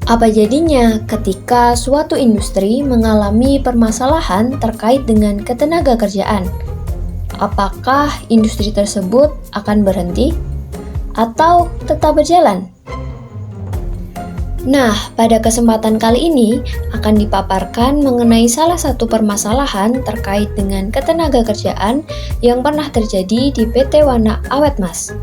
Apa jadinya ketika suatu industri mengalami permasalahan terkait dengan ketenagakerjaan? Apakah industri tersebut akan berhenti atau tetap berjalan? Nah, pada kesempatan kali ini akan dipaparkan mengenai salah satu permasalahan terkait dengan ketenagakerjaan yang pernah terjadi di PT Wana Awet Mas.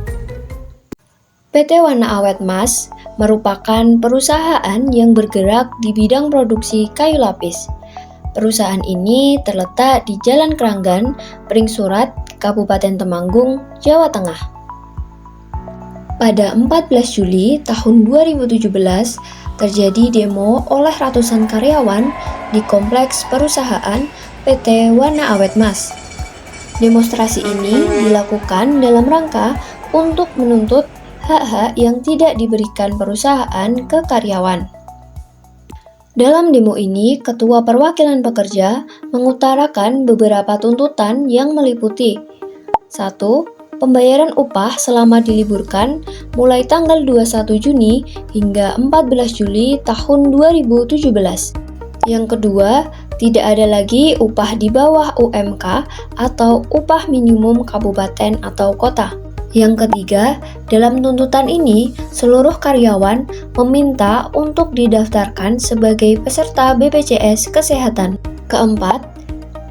PT Wana Awet Mas merupakan perusahaan yang bergerak di bidang produksi kayu lapis. Perusahaan ini terletak di Jalan Kranggan, Pringsurat, Kabupaten Temanggung, Jawa Tengah. Pada 14 Juli tahun 2017, terjadi demo oleh ratusan karyawan di kompleks perusahaan PT Wana Awet Mas. Demonstrasi ini dilakukan dalam rangka untuk menuntut hak-hak yang tidak diberikan perusahaan ke karyawan. Dalam demo ini, Ketua Perwakilan Pekerja mengutarakan beberapa tuntutan yang meliputi 1. Pembayaran upah selama diliburkan mulai tanggal 21 Juni hingga 14 Juli tahun 2017. Yang kedua, tidak ada lagi upah di bawah UMK atau upah minimum kabupaten atau kota. Yang ketiga, dalam tuntutan ini, seluruh karyawan meminta untuk didaftarkan sebagai peserta BPJS Kesehatan. Keempat,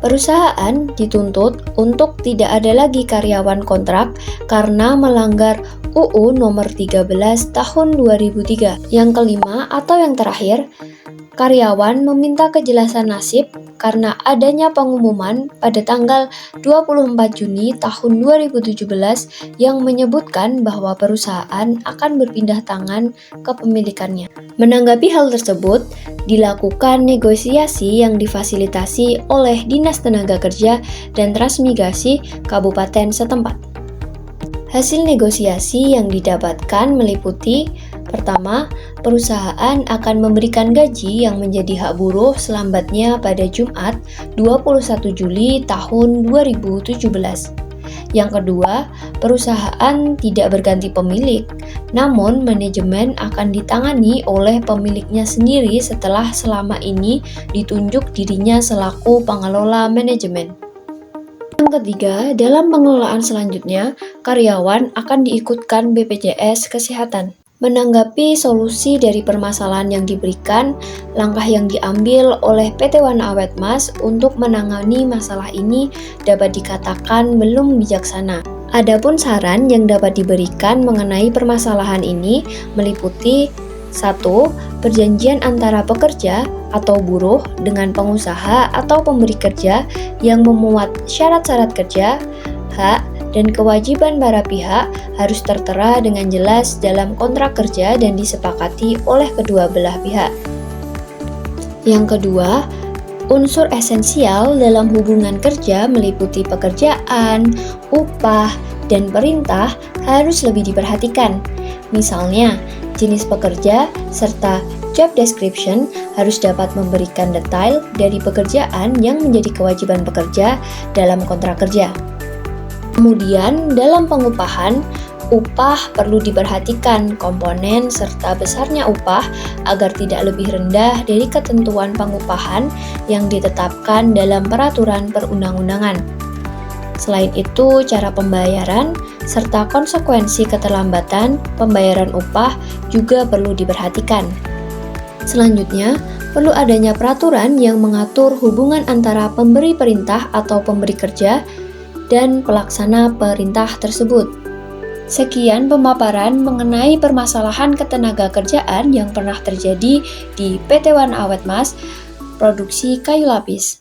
perusahaan dituntut untuk tidak ada lagi karyawan kontrak karena melanggar UU nomor 13 tahun 2003. Yang kelima atau yang terakhir, karyawan meminta kejelasan nasib karena adanya pengumuman pada tanggal 24 Juni tahun 2017 yang menyebutkan bahwa perusahaan akan berpindah tangan kepemilikannya. Menanggapi hal tersebut, dilakukan negosiasi yang difasilitasi oleh Dinas Tenaga Kerja dan Transmigrasi Kabupaten setempat. Hasil negosiasi yang didapatkan meliputi: pertama, perusahaan akan memberikan gaji yang menjadi hak buruh selambatnya pada Jumat 21 Juli tahun 2017. Yang kedua, perusahaan tidak berganti pemilik, namun manajemen akan ditangani oleh pemiliknya sendiri setelah selama ini ditunjuk dirinya selaku pengelola manajemen. Yang ketiga, dalam pengelolaan selanjutnya, karyawan akan diikutkan BPJS Kesehatan. Menanggapi solusi dari permasalahan yang diberikan, langkah yang diambil oleh PT Wana Awet Mas untuk menangani masalah ini dapat dikatakan belum bijaksana. Adapun saran yang dapat diberikan mengenai permasalahan ini meliputi 1. Perjanjian antara pekerja atau buruh dengan pengusaha atau pemberi kerja yang memuat syarat-syarat kerja, hak, dan kewajiban para pihak harus tertera dengan jelas dalam kontrak kerja dan disepakati oleh kedua belah pihak. Yang kedua, unsur esensial dalam hubungan kerja meliputi pekerjaan, upah, dan perintah harus lebih diperhatikan. Misalnya, jenis pekerja serta job description harus dapat memberikan detail dari pekerjaan yang menjadi kewajiban pekerja dalam kontrak kerja. Kemudian, dalam pengupahan, upah perlu diperhatikan komponen serta besarnya upah agar tidak lebih rendah dari ketentuan pengupahan yang ditetapkan dalam peraturan perundang-undangan. Selain itu, cara pembayaran serta konsekuensi keterlambatan pembayaran upah juga perlu diperhatikan. Selanjutnya, perlu adanya peraturan yang mengatur hubungan antara pemberi perintah atau pemberi kerja dan pelaksana perintah tersebut. Sekian pemaparan mengenai permasalahan ketenagakerjaan yang pernah terjadi di PT Wana Awet Mas, produksi kayu lapis.